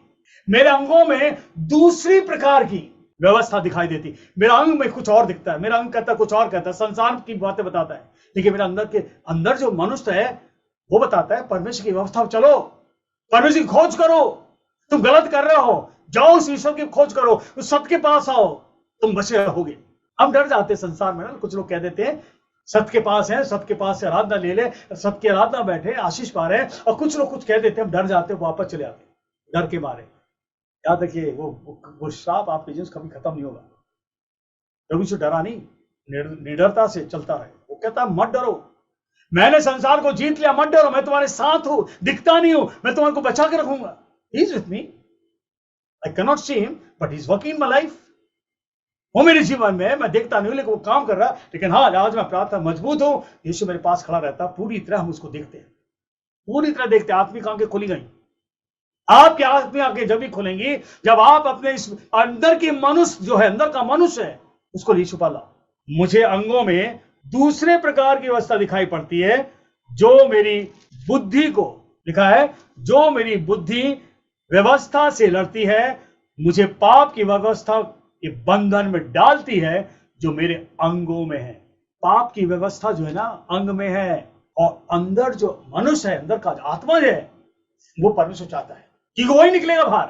मेरे अंगों में दूसरी प्रकार की व्यवस्था दिखाई देती। मेरा अंग में कुछ और दिखता है, मेरा अंग कहता है कुछ और कहता है, संसार की बातें बताता है, लेकिन मेरा अंदर जो मनुष्य है वो बताता है परमेश्वर की व्यवस्था। चलो परमेश्वर की खोज करो, तुम गलत कर रहे हो, जाओ उस ईश्वर की खोज करो, उस सत्य के पास आओ, तुम बचे रहोगे। हम डर जाते संसार में ना, कुछ लोग कह देते हैं सत्य के पास है, सत्य के पास से आराधना ले ले, सत्य की आराधना बैठे आशीष पा रहे हैं, और कुछ लोग कुछ कह देते हैं, हम डर जाते हैं, वापस चले आते हैं डर के मारे। याद रखिए वो श्राप आपके जीवन कभी खत्म नहीं होगा। प्रभु से डरा नहीं, निडरता से चलता रहे। वो कहता है मत डरो, मैंने संसार को जीत लिया, मत डरो, मैं तुम्हारे साथ हूं, दिखता नहीं हूं, मैं तुम्हारे को बचा के रखूंगा। He is with me. I cannot see him, but he's working in my life. वो मेरे जीवन में, मैं देखता नहीं हूं लेकिन वो काम कर रहा है। लेकिन हाँ, आज मैं प्रार्थना मजबूत हूं, यीशु मेरे पास खड़ा रहता, पूरी तरह हम उसको देखते हैं, पूरी तरह देखते हैं। आत्मिक आंखें खुली गई। आपकी आत्मिक आंखें जब भी खुलेंगी जब आप अपने इस अंदर की मनुष्य जो है, अंदर का मनुष्य है, उसको यीशु पाला। मुझे अंगों में दूसरे प्रकार की व्यवस्था दिखाई पड़ती है जो मेरी बुद्धि को, लिखा है, जो मेरी बुद्धि व्यवस्था से लड़ती है, मुझे पाप की व्यवस्था के बंधन में डालती है जो मेरे अंगों में है। पाप की व्यवस्था जो है ना, अंग में है, और अंदर जो मनुष्य है, अंदर का आत्मा है, वो परमेश्वर चाहता है कि वो ही निकलेगा बाहर।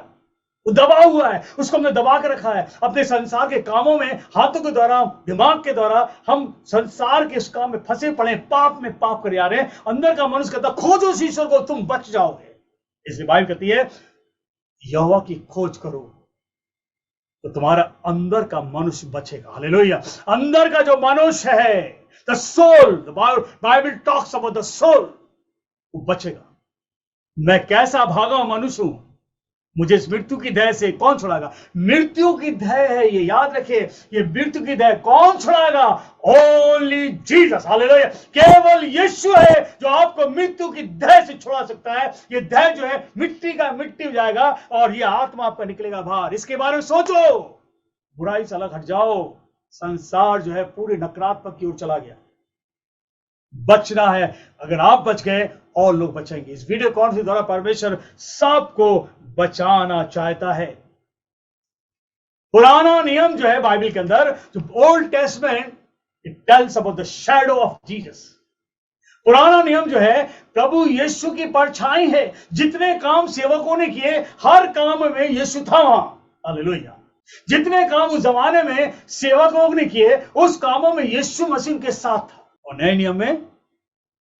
वो दबा हुआ है, उसको हमने दबा के रखा है अपने संसार के कामों में, हाथों के द्वारा, दिमाग के द्वारा। हम संसार के इस काम में फंसे पड़े, पाप में पाप कर आ रहे हैं। अंदर का मनुष्य कहता खोजो उस ईश्वर को, तुम बच जाओगे। इसलिए बाइबल कहती है यहोवा की खोज करो तो तुम्हारा अंदर का मनुष्य बचेगा। हालेलुया। अंदर का जो मनुष्य है, the soul, Bible talks about the soul, वो बचेगा। मैं कैसा भागा मनुष्य हूं, मुझे इस मृत्यु की दया से कौन छुड़ाएगा। मृत्यु की दया है, ये याद रखिए, ये मृत्यु की दया कौन छुड़ाएगा? Only Jesus. हालेलुया। केवल यीशु है जो आपको मृत्यु की दया से छुड़ा सकता है। ये दया जो है मिट्टी का मिट्टी हो जाएगा और ये आत्मा आपका निकलेगा बाहर। इसके बारे में सोचो, बुराई से अलग हट जाओ। संसार जो है पूरे नकारात्मक की ओर चला गया। बचना है, अगर आप बच गए और लोग बचेंगे। इस वीडियो कॉन्फ्रेंस द्वारा परमेश्वर सबको बचाना चाहता है। पुराना नियम जो है बाइबल के अंदर, जो old testament, it tells about the shadow of Jesus. पुराना नियम जो है प्रभु यीशु की परछाई है। जितने काम सेवकों ने किए, हर काम में यीशु था वहां। हालेलुया। जितने काम उस जमाने में सेवकों ने किए, उस कामों में यीशु मसीह के साथ था। और नए नियम में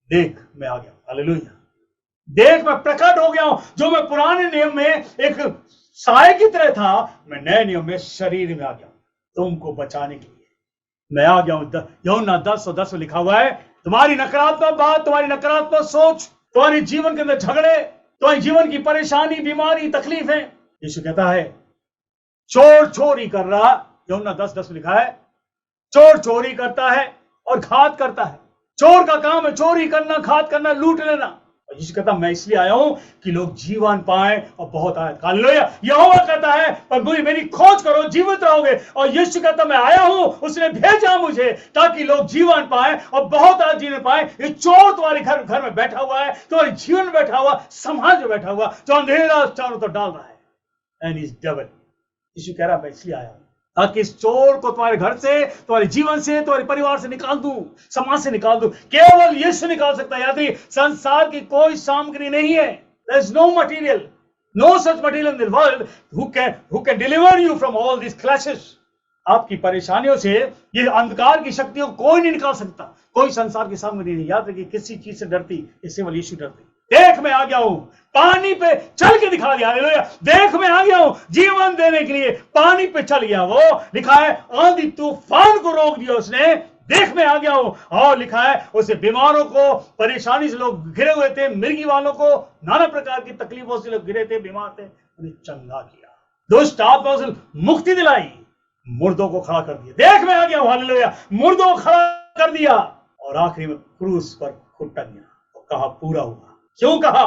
देख मैं आ गया। हालेलुया। देख मैं प्रकट हो गया हूं। जो मैं पुराने नियम में एक साय की तरह था, मैं नए नियम में शरीर में आ गया तुमको बचाने के लिए। मैं आ गया हूं। यूहन्ना 10:10 में लिखा हुआ है, तुम्हारी नकारात्मक बात, तुम्हारी नकारात्मक सोच, तुम्हारे जीवन के अंदर झगड़े, तुम्हारे जीवन की परेशानी, बीमारी, तकलीफें, यीशु कहता है चोर चोरी कर रहा। यूहन्ना 10:10 में लिखा है, चोर चोरी करता है और घात करता है। चोर का काम है चोरी करना, घात करना, लूट लेना। और यीशु कहता मैं इसलिए आया हूं कि लोग जीवन पाएं और बहुत आए। हालेलुया। यहोवा कहता है पर मेरी खोज करो, जीवित रहोगे। और यीशु कहता मैं आया हूं, उसने भेजा मुझे ताकि लोग जीवन पाएं और बहुत आज जीवन पाएं। ये चोर तुम्हारे घर में बैठा हुआ है, तुम्हारे जीवन में बैठा हुआ, समाज में बैठा हुआ, जो अंधेरा चारों तरफ डाल रहा है। And is devil. यीशु कह रहा मैं इसलिए आया हूं ताकि इस चोर को तुम्हारे घर से, तुम्हारे जीवन से, तुम्हारे परिवार से निकाल दूं, समाज से निकाल दूं। केवल यीशु निकाल सकता है। याद रखिए, संसार की कोई सामग्री नहीं है। There is no material, no such material in the world who can deliver you from all these clashes. आपकी परेशानियों से, ये अंधकार की शक्तियों को कोई नहीं निकाल सकता। कोई संसार की सामग्री नहीं। याद रखिए, किसी चीज से डरती, इससे केवल यीशु डरती। देख मैं आ गया हूं, पानी पे चल के दिखा दिया। हालेलुया। देख मैं आ गया हूं, जीवन देने के लिए पानी पे चल गया। वो लिखा है आंधी तूफान को रोक दिया उसने। देख मैं आ गया हूं। और लिखा है उसे बीमारों को, परेशानी से लोग घिरे हुए थे, मिर्गी वालों को, नाना प्रकार की तकलीफों से लोग घिरे थे, बीमार थे, उन्हें चंगा किया, दुष्ट आत्माओं से मुक्ति दिलाई, मुर्दों को खड़ा कर दिया। देख मैं आ गया हूं। हालेलुया। मुर्दों को खड़ा कर दिया और आखिरी में क्रूस पर खुद टंग गया और कहा पूरा हुआ। क्यों कहा?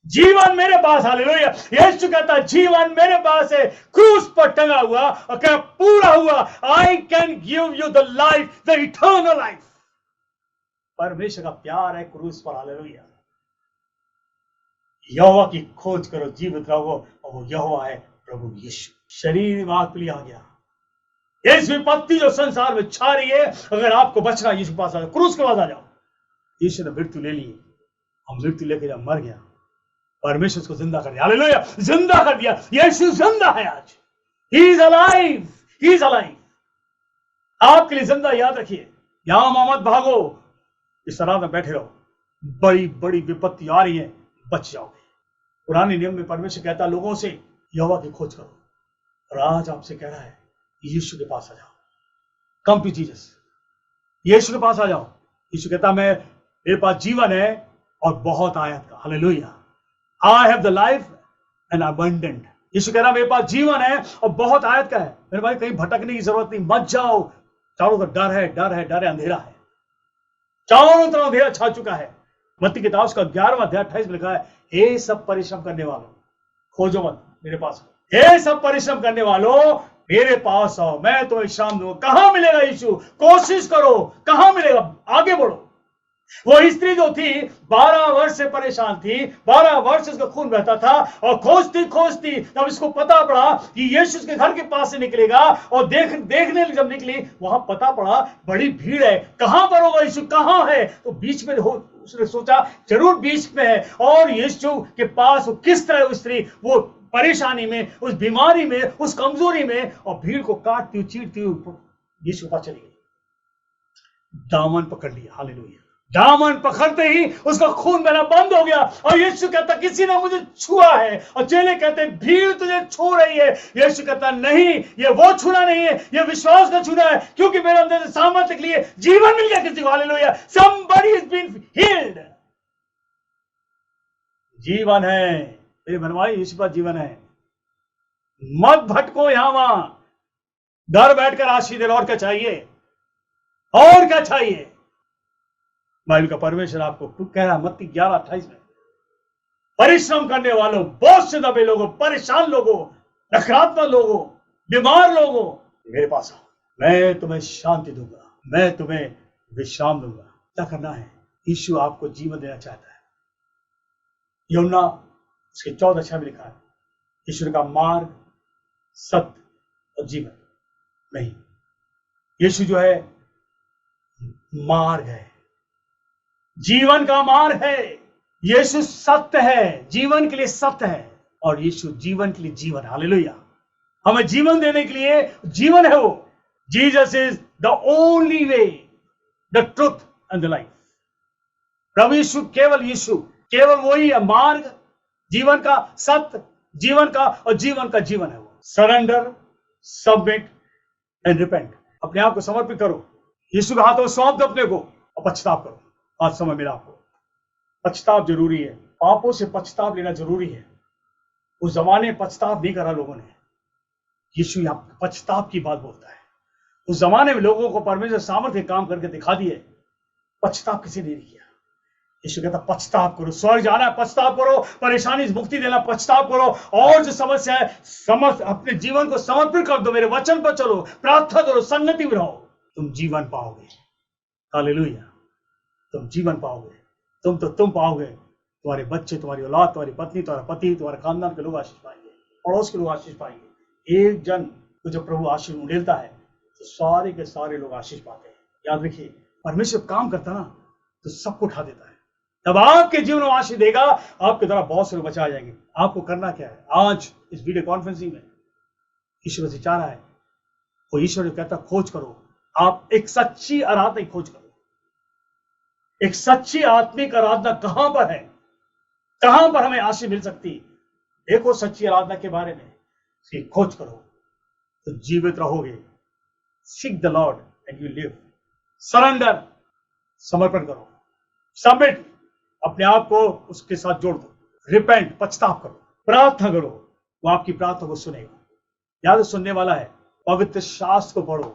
जीवन मेरे पास, हालेलुया। यीशु कहता है जीवन मेरे पास है, क्रूस पर टंगा हुआ, और क्या पूरा हुआ। I can give you the life, the eternal life. परमेश्वर का प्यार है क्रूस पर, हालेलुया। यहोवा की खोज करो, जीवित रहो, और वो यहोवा है प्रभु यीशु। शरीर में आग आ गया, इस विपत्ति जो संसार में छा रही है, अगर आपको बचना, यीशु के पास आ जाओ, क्रूस के पास आ जाओ। यीशु ने मृत्यु ले ली, हम मृत्यु लेके जब मर गया, परमेश्वर उसको जिंदा कर दिया, हालेलुया, जिंदा कर दिया। यीशु जिंदा है आज, he is alive, he is alive. आपके लिए जिंदा, याद रखिए। यहां मत भागो, इस तरह में बैठे रहो, बड़ी बड़ी विपत्ति आ रही है, बच जाओगे। पुराने नियम में परमेश्वर कहता लोगों से यहोवा की खोज करो, और आज आपसे कह रहा है यीशु के पास आ जाओ, कम टू जीसस, यीशु के पास आ जाओ। यीशु कहता मेरे पास जीवन है और बहुत आयत का, hallelujah. I have the life and abundant. Yeshu कह रहा मेरे पास जीवन है और बहुत आयत का है। मेरे भाई कहीं भटकने की जरूरत नहीं, मत जाओ। चारों तरफ डर है, डर है, डर है, अंधेरा है, चारों तरफ अंधेरा छा चुका है। मत्ती किताब का 11वां अध्याय 28 में लिखा है, हे सब परिश्रम करने वालों, खोजो मत, मेरे पास। हे सब परिश्रम करने वालों, मेरे पास आओ, मैं तुम्हें विश्राम दूंगा। कहां मिलेगा यीशु? कोशिश करो, कहां मिलेगा? आगे बढ़ो। वो स्त्री जो थी 12 वर्ष से परेशान थी, 12 वर्ष उसका खून बहता था, और खोजती खोजती तब इसको पता पड़ा कि यीशु उसके घर के पास से निकलेगा, और देखने जब निकली, वहां पता पड़ा बड़ी भीड़ है, कहां पर होगा यीशु, कहां है? तो बीच में हो, उसने सोचा जरूर बीच में है। और यीशु के पास वो किस तरह उस स्त्री, वो परेशानी में, उस बीमारी में, उस कमजोरी में, और भीड़ को काटती हुई चीरती हुई यीशु के पास चली गई, दामन पकड़ लिया, हालेलुया। दामन पकड़ते ही उसका खून बहना बंद हो गया, और यीशु कहता किसी ने मुझे छुआ है। और चेले कहते भीड़ तुझे छू रही है। यीशु कहता नहीं, ये वो छूना नहीं है, ये विश्वास का छूना है, क्योंकि मेरे अंदर से सामर्थ्य के लिए जीवन मिल गया किसी को, hallelujah. somebody has been healed। जीवन है मेरे बनवाई, यीशु पर जीवन है। मत भटको यहां वहां, घर बैठकर आशीष दे, और क्या चाहिए, और क्या चाहिए? बाइबल का परमेश्वर आपको कह रहा है मत्ती 11:28 में, परिश्रम करने वालों, बोझ से दबे लोगों, परेशान लोगों, नकारात्मक लोगों, बीमार लोगों, मेरे पास आओ, मैं तुम्हें शांति दूंगा, मैं तुम्हें विश्राम दूंगा। क्या करना है? यीशु आपको जीवन देना चाहता है। यूहन्ना उसके 14 में लिखा है, ईश्वर का मार्ग, सत्य और जीवन नहीं। यीशु जो है मार्ग है, जीवन का मार्ग है। यीशु सत्य है, जीवन के लिए सत्य है, और यीशु जीवन के लिए जीवन, हालेलुया। हमें जीवन देने के लिए जीवन है वो। Jesus is the only way, the truth and the life. प्रभु यीशु, केवल यीशु, केवल वही है मार्ग, जीवन का, सत्य, जीवन का, और जीवन का जीवन है वो। Surrender, submit and repent. अपने आप को समर्पित करो, यीशु के हाथों में सौंप दो अपने को, और पछताव करो। आज समय मिला आपको, पछताव जरूरी है, पापों से पछताव लेना जरूरी है। उस जमाने में पछताव नहीं करा लोगों ने, यीशु यहां पछताव की बात बोलता है। उस जमाने में लोगों को परमेश्वर सामर्थ्य काम करके दिखा दिए, पछताव किसी ने नहीं किया। यीशु कहता पछताव करो, स्वर्ग जाना है, पछताव करो, परेशानी से मुक्ति देना, पछताव करो, और जो समस्या है अपने जीवन को समर्पित कर दो, मेरे वचन पर चलो, प्रार्थना करो, संगति में रहो, तुम जीवन पाओगे, हालेलुया। तुम जीवन पाओगे, तुम पाओगे, तुम्हारे बच्चे, तुम्हारी औलाद, तुम्हारी पत्नी, तुम्हारा पति, तुम्हारे खानदान के लोग आशीष पाएंगे, पड़ोस के लोग आशीष पाएंगे। एक जन को जब प्रभु आशीष उड़ेलता है तो सारे के सारे लोग आशीष पाते हैं। याद रखिए, परमेश्वर काम करता ना तो सबको उठा देता है। तब आपके जीवन में आशीष देगा, आपके द्वारा बहुत से लोग बचा जाएंगे। आपको करना क्या है? आज इस वीडियो कॉन्फ्रेंसिंग में ईश्वर से चाह रहा है, वो ईश्वर जो कहता खोज करो, आप एक सच्ची आराधना की खोज करो। एक सच्ची आत्मिक आराधना कहां पर है, कहां पर हमें आशीष मिल सकती? देखो सच्ची आराधना के बारे में, इसकी खोज करो तो जीवित रहोगे। Seek the Lord and you live. Surrender, समर्पण करो। सबमिट, अपने आप को उसके साथ जोड़ दो। रिपेंट, पछताव करो। प्रार्थना करो, वो आपकी प्रार्थना को सुनेगा। याद सुनने वाला है। पवित्र शास्त्र को पढ़ो,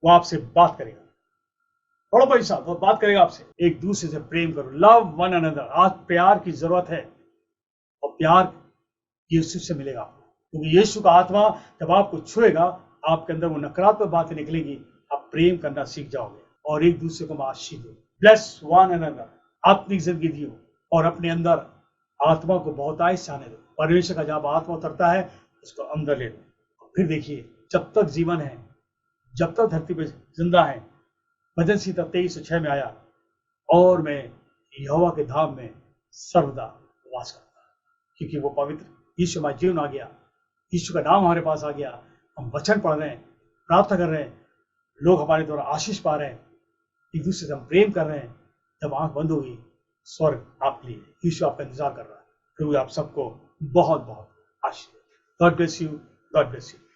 वो आपसे बात करेगा। पढ़ो भाई साहब, वो बात करेगा आपसे। एक दूसरे से प्रेम करो, लव वन अनदर। आज प्यार की जरूरत है। और प्यार यीशु से मिलेगा आपको, क्योंकि यीशु का आत्मा जब आपको छुएगा, आपके अंदर वो नकारात्मक बातें निकलेंगी, आप प्रेम करना सीख जाओगे और एक दूसरे को आशीष दो। ब्लेस वन अनदर, आत्मिक जिंदगी दियो और अपने अंदर आत्मा को बहुतायत से आने दो। परमेश्वर का जब आत्मा उतरता है उसको अंदर ले लो। फिर देखिए, जब तक जीवन है, जब तक धरती पे जिंदा है, भजन संहिता 23:6 में आया, और मैं यहोवा के धाम में सर्वदा वास करता, क्योंकि वो पवित्र यीशु हमारे जीवन आ गया, यीशु का नाम हमारे पास आ गया, हम वचन पढ़ रहे हैं, प्रार्थना कर रहे हैं, लोग हमारे द्वारा आशीष पा रहे हैं, एक दूसरे से हम प्रेम कर रहे हैं। जब आंख बंद होगी, स्वर्ग आपके लिए, यीशु आपका इंतजार कर रहा है। प्रभु आप सबको बहुत बहुत आशीष। God bless you, God bless you.